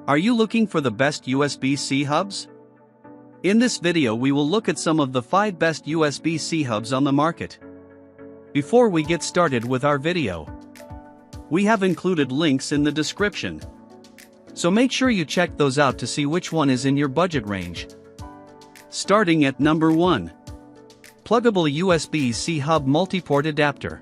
Are you looking for the best USB-C hubs? In this video we will look at some of the 5 best USB-C hubs on the market. Before we get started with our video, we have included links in the description, so make sure you check those out to see which one is in your budget range. Starting at number 1. Plugable USB-C Hub Multiport Adapter.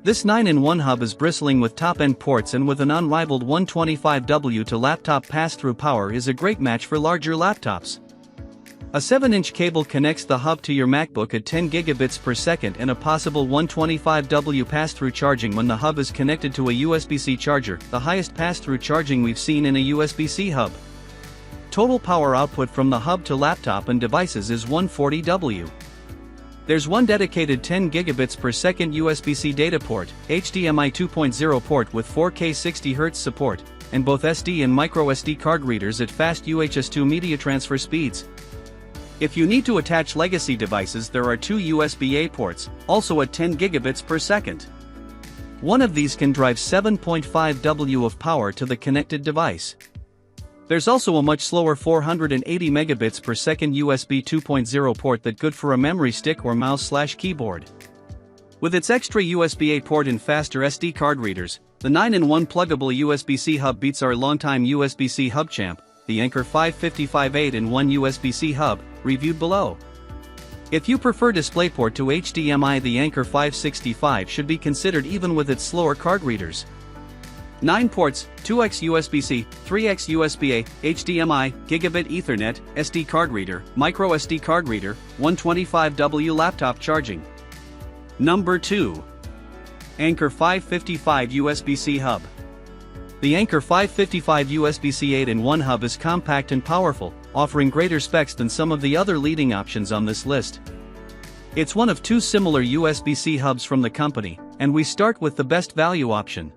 This 9-in-1 hub is bristling with top-end ports, and with an unrivaled 125W to laptop pass-through power is a great match for larger laptops. A 7-inch cable connects the hub to your MacBook at 10 gigabits per second and a possible 125W pass-through charging when the hub is connected to a USB-C charger, the highest pass-through charging we've seen in a USB-C hub. Total power output from the hub to laptop and devices is 140W. There's one dedicated 10 gigabits per second USB-C data port, HDMI 2.0 port with 4K 60Hz support, and both SD and microSD card readers at fast UHS-2 media transfer speeds. If you need to attach legacy devices, there are 2 USB-A ports, also at 10 gigabits per second. One of these can drive 7.5 W of power to the connected device. There's also a much slower 480 megabits per second USB 2.0 port that's good for a memory stick or mouse/keyboard. With its extra USB-A port and faster SD card readers, the 9-in-1 pluggable USB-C hub beats our longtime USB-C hub champ, the Anker 555 8-in-1 USB-C hub, reviewed below. If you prefer DisplayPort to HDMI, the Anker 565 should be considered even with its slower card readers. 9 ports, 2x USB-C, 3x USB-A, HDMI, Gigabit Ethernet, SD card reader, microSD card reader, 125W laptop charging. Number 2. Anker 555 USB-C hub. The Anker 555 USB-C 8-in-1 hub is compact and powerful, offering greater specs than some of the other leading options on this list. It's one of 2 similar USB-C hubs from the company, and we start with the best value option.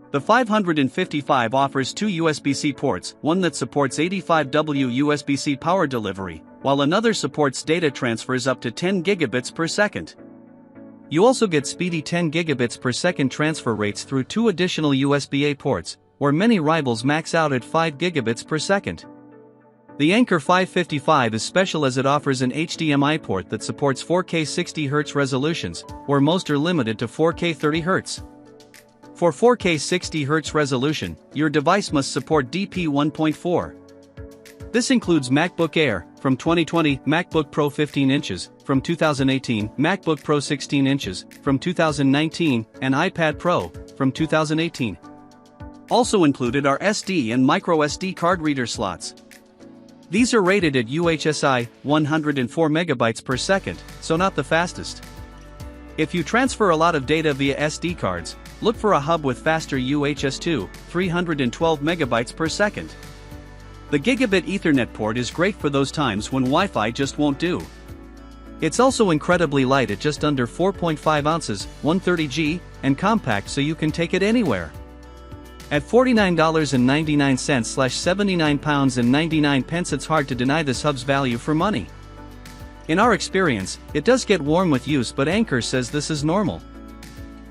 The 555 offers 2 USB-C ports, one that supports 85W USB-C power delivery, while another supports data transfers up to 10 gigabits per second. You also get speedy 10 gigabits per second transfer rates through 2 additional USB-A ports, where many rivals max out at 5 gigabits per second. The Anker 555 is special as it offers an HDMI port that supports 4K 60Hz resolutions, where most are limited to 4K 30Hz. For 4K 60Hz resolution, your device must support DP 1.4. This includes MacBook Air, from 2020, MacBook Pro 15 inches, from 2018, MacBook Pro 16 inches, from 2019, and iPad Pro, from 2018. Also included are SD and microSD card reader slots. These are rated at UHSI, 104 megabytes per second, so not the fastest. If you transfer a lot of data via SD cards, look for a hub with faster UHS-2, 312 megabytes per second. The Gigabit Ethernet port is great for those times when Wi-Fi just won't do. It's also incredibly light at just under 4.5 ounces, 130G, and compact so you can take it anywhere. At $49.99/£79.99, it's hard to deny this hub's value for money. In our experience, it does get warm with use, but Anker says this is normal.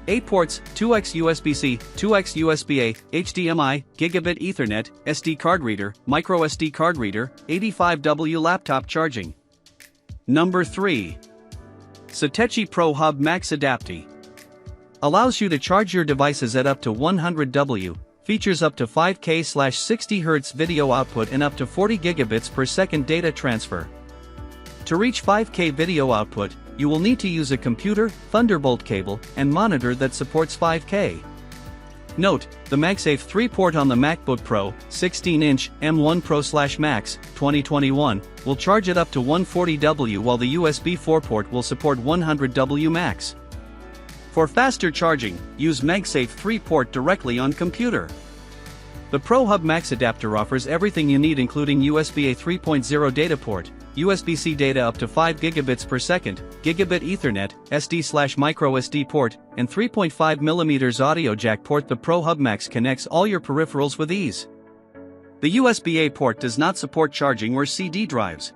8 ports, 2x USB-C, 2x USB-A, HDMI, Gigabit Ethernet, SD card reader, microSD card reader, 85W laptop charging. Number 3. Satechi Pro Hub Max Adapte. Allows you to charge your devices at up to 100W, features up to 5K/60Hz video output and up to 40 gigabits per second data transfer. To reach 5K video output, you will need to use a computer, Thunderbolt cable, and monitor that supports 5K. Note, the MagSafe 3 port on the MacBook Pro, 16-inch, M1 Pro/Max, 2021, will charge it up to 140W, while the USB 4 port will support 100W max. For faster charging, use MagSafe 3 port directly on computer. The Pro Hub Max Adapter offers everything you need, including USB-A 3.0 data port, USB-C data up to 5 gigabits per second, Gigabit Ethernet, SD/microSD port, and 3.5mm audio jack port. The Pro Hub Max connects all your peripherals with ease. The USB-A port does not support charging or CD drives.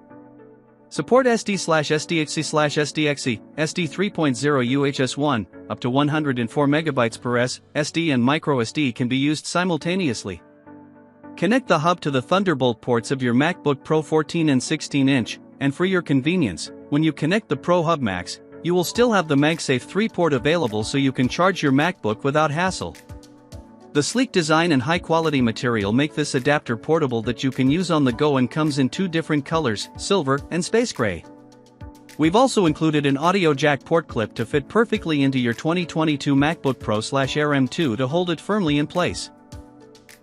Support SD/SDHC/SDXC, SD 3.0 UHS-1, up to 104 MB per SD and microSD can be used simultaneously. Connect the hub to the Thunderbolt ports of your MacBook Pro 14 and 16-inch, and for your convenience, when you connect the Pro Hub Max, you will still have the MagSafe 3 port available so you can charge your MacBook without hassle. The sleek design and high-quality material make this adapter portable that you can use on the go and comes in two different colors, silver and space gray. We've also included an audio jack port clip to fit perfectly into your 2022 MacBook Pro/Air M2 to hold it firmly in place.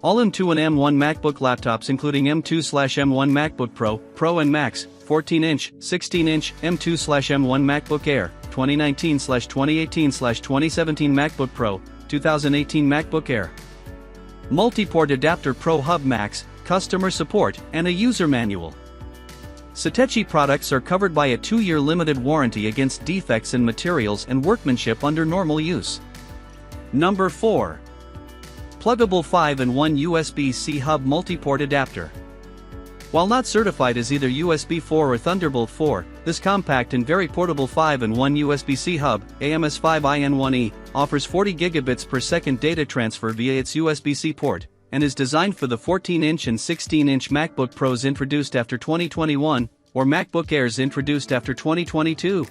All M2 and M1 MacBook laptops including M2/M1 MacBook Pro, Pro and Max, 14-inch, 16-inch, M2/M1 MacBook Air, 2019/2018/2017 MacBook Pro, 2018 MacBook Air. Multiport Adapter Pro Hub Max, customer support, and a user manual. Satechi products are covered by a 2-year limited warranty against defects in materials and workmanship under normal use. Number 4. Plugable 5-in-1 USB-C Hub Multiport Adapter. While not certified as either USB 4 or Thunderbolt 4, this compact and very portable 5-in-1 USB-C hub, AMS5IN1E, offers 40 gigabits per second data transfer via its USB-C port, and is designed for the 14-inch and 16-inch MacBook Pros introduced after 2021, or MacBook Airs introduced after 2022.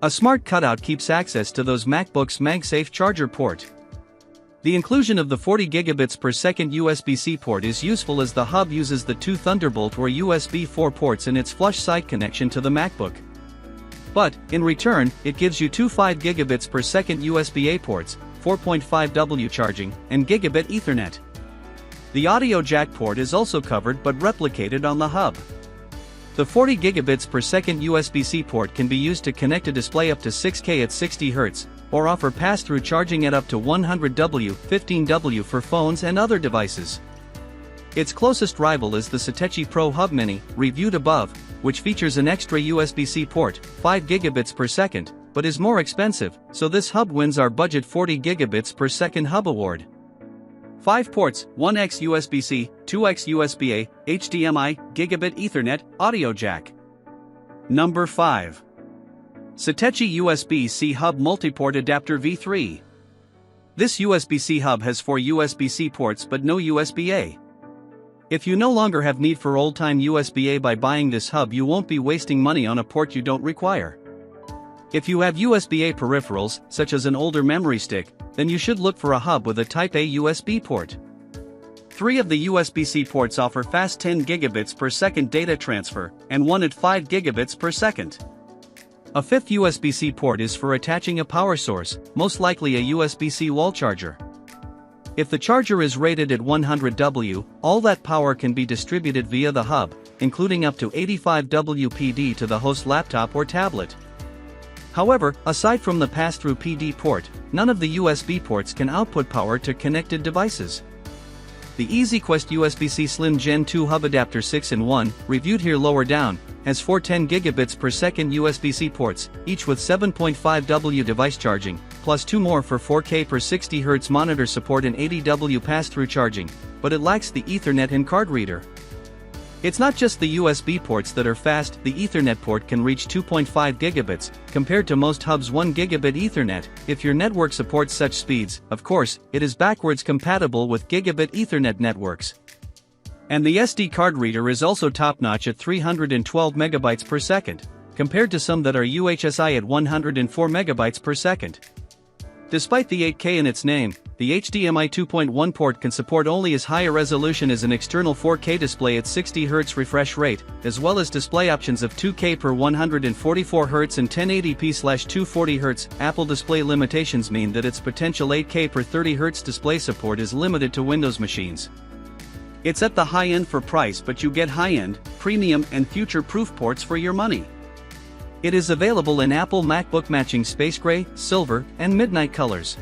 A smart cutout keeps access to those MacBooks' MagSafe charger port. The inclusion of the 40 gigabits per second USB-C port is useful as the hub uses the two Thunderbolt or USB 4 ports in its flush side connection to the MacBook. But, in return, it gives you two 5 gigabits per second USB-A ports, 4.5W charging, and gigabit Ethernet. The audio jack port is also covered but replicated on the hub. The 40 gigabits per second USB-C port can be used to connect a display up to 6K at 60 Hz, or offer pass-through charging at up to 100W, 15W for phones and other devices. Its closest rival is the Satechi Pro Hub Mini, reviewed above, which features an extra USB-C port, 5 gigabits per second, but is more expensive, so this hub wins our budget 40 gigabits per second hub award. 5 ports, 1x USB-C, 2x USB-A, HDMI, gigabit Ethernet, audio jack. Number 5. Satechi USB-C Hub Multiport Adapter V3. This USB-C hub has 4 USB-C ports but no USB-A. If you no longer have need for old-time USB-A by buying this hub, you won't be wasting money on a port you don't require. If you have USB-A peripherals, such as an older memory stick, then you should look for a hub with a Type-A USB port. 3 of the USB-C ports offer fast 10 gigabits per second data transfer, and one at 5 gigabits per second. A 5th USB-C port is for attaching a power source, most likely a USB-C wall charger. If the charger is rated at 100W, all that power can be distributed via the hub, including up to 85W PD to the host laptop or tablet. However, aside from the pass-through PD port, none of the USB ports can output power to connected devices. The EasyQuest USB-C Slim Gen 2 Hub Adapter 6-in-1, reviewed here lower down, has 4 10 gigabits per second USB-C ports, each with 7.5W device charging, plus 2 more for 4K per 60 Hz monitor support and 80W pass-through charging, but it lacks the Ethernet and card reader. It's not just the USB ports that are fast, the Ethernet port can reach 2.5 gigabits, compared to most hubs 1 gigabit Ethernet. If your network supports such speeds, of course, it is backwards compatible with gigabit Ethernet networks. And the SD card reader is also top-notch at 312 megabytes per second, compared to some that are UHSI at 104 megabytes per second. Despite the 8K in its name, the HDMI 2.1 port can support only as high a resolution as an external 4K display at 60 Hz refresh rate, as well as display options of 2K per 144 Hz and 1080p/240 Hz. Apple display limitations mean that its potential 8K per 30 Hz display support is limited to Windows machines. It's at the high end for price, but you get high-end, premium and future-proof ports for your money. It is available in Apple MacBook matching space gray, silver, and midnight colors.